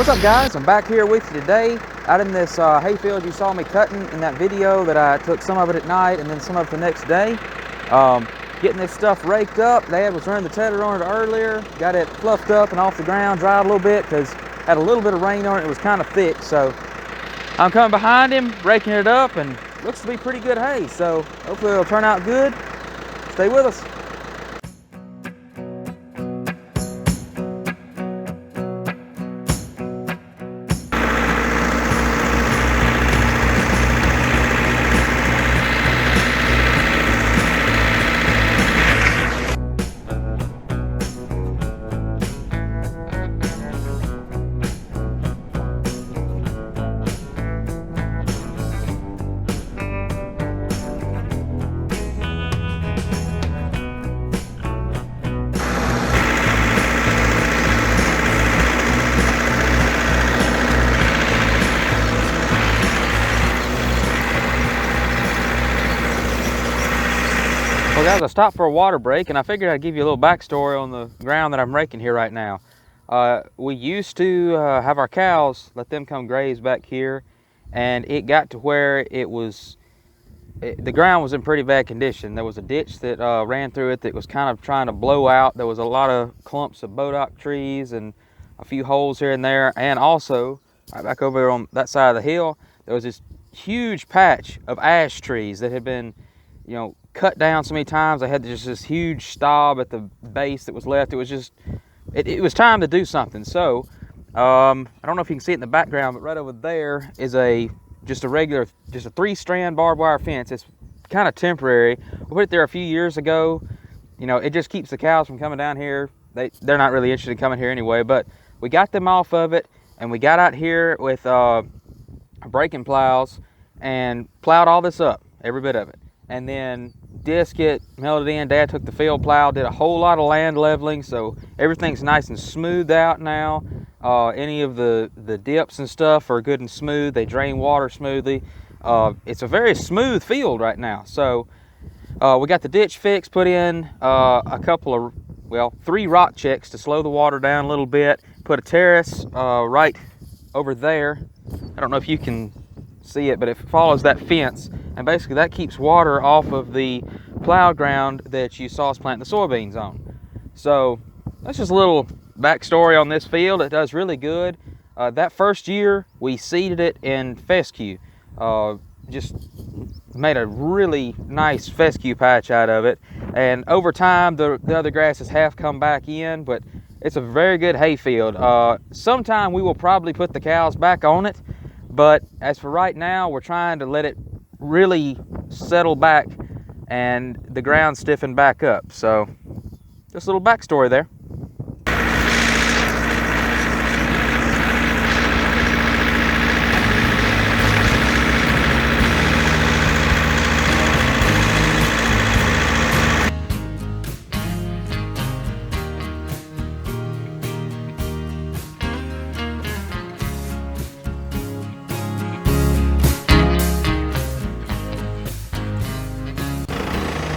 What's up, guys? I'm back here with you today out in this hayfield you saw me cutting in that video that I took some of it at night and then some of it the next day. Getting this stuff raked up. Dad was running the tedder on it earlier, got it fluffed up and off the ground, dried a little bit because had a little bit of rain on it. It was kind of thick, so I'm coming behind him, raking it up, and looks to be pretty good hay, so hopefully it'll turn out good. Stay with us. Well, guys, I stopped for a water break, and I figured I'd give you a little backstory on the ground that I'm raking here right now. We used to have our cows, let them come graze back here, and it got to where the ground was in pretty bad condition. There was a ditch that ran through it that was kind of trying to blow out. There was a lot of clumps of bodock trees and a few holes here and there, and also, right back over there on that side of the hill, there was this huge patch of ash trees that had been, cut down so many times. I had just this huge stub at the base that was left. It was just, it was time to do something. So, I don't know if you can see it in the background, but right over there is just a 3-strand barbed wire fence. It's kind of temporary. We put it there a few years ago. It just keeps the cows from coming down here. They're not really interested in coming here anyway, but we got them off of it, and we got out here with breaking plows and plowed all this up, every bit of it. And then disc it, milled it in. Dad took the field plow, did a whole lot of land leveling, so everything's nice and smoothed out now. Any of the dips and stuff are good and smooth. They drain water smoothly. It's a very smooth field right now. So we got the ditch fixed, put in a couple of, 3 rock checks to slow the water down a little bit. Put a terrace right over there. I don't know if you can see it, but it follows that fence, and basically that keeps water off of the plowed ground that you saw us plant the soybeans on. So that's just a little backstory on this field. It does really good. That first year we seeded it in fescue, just made a really nice fescue patch out of it, and over time the other grasses have come back in, but it's a very good hay field. Sometime we will probably put the cows back on it, but as for right now, we're trying to let it really settle back and the ground stiffen back up. So just a little backstory there.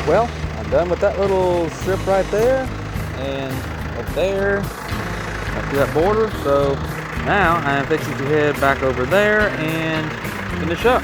Well, I'm done with that little strip right there, and up there, up to that border. So now I'm fixing to head back over there and finish up.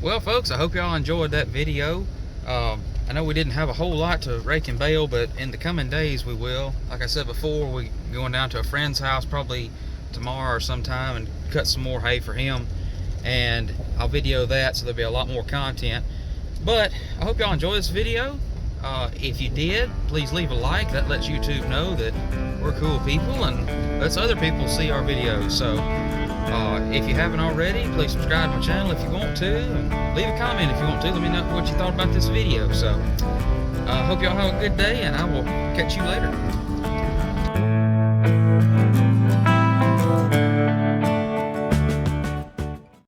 Well, folks, I hope y'all enjoyed that video. I know we didn't have a whole lot to rake and bale, but in the coming days we will. Like I said before, we're going down to a friend's house probably tomorrow or sometime and cut some more hay for him, and I'll video that, so there'll be a lot more content. But I hope y'all enjoy this video. If you did, please leave a like. That lets YouTube know that we're cool people and lets other people see our videos. So if you haven't already, please subscribe to my channel if you want to, and leave a comment if you want to. Let me know what you thought about this video. So hope y'all have a good day, and I will catch you later.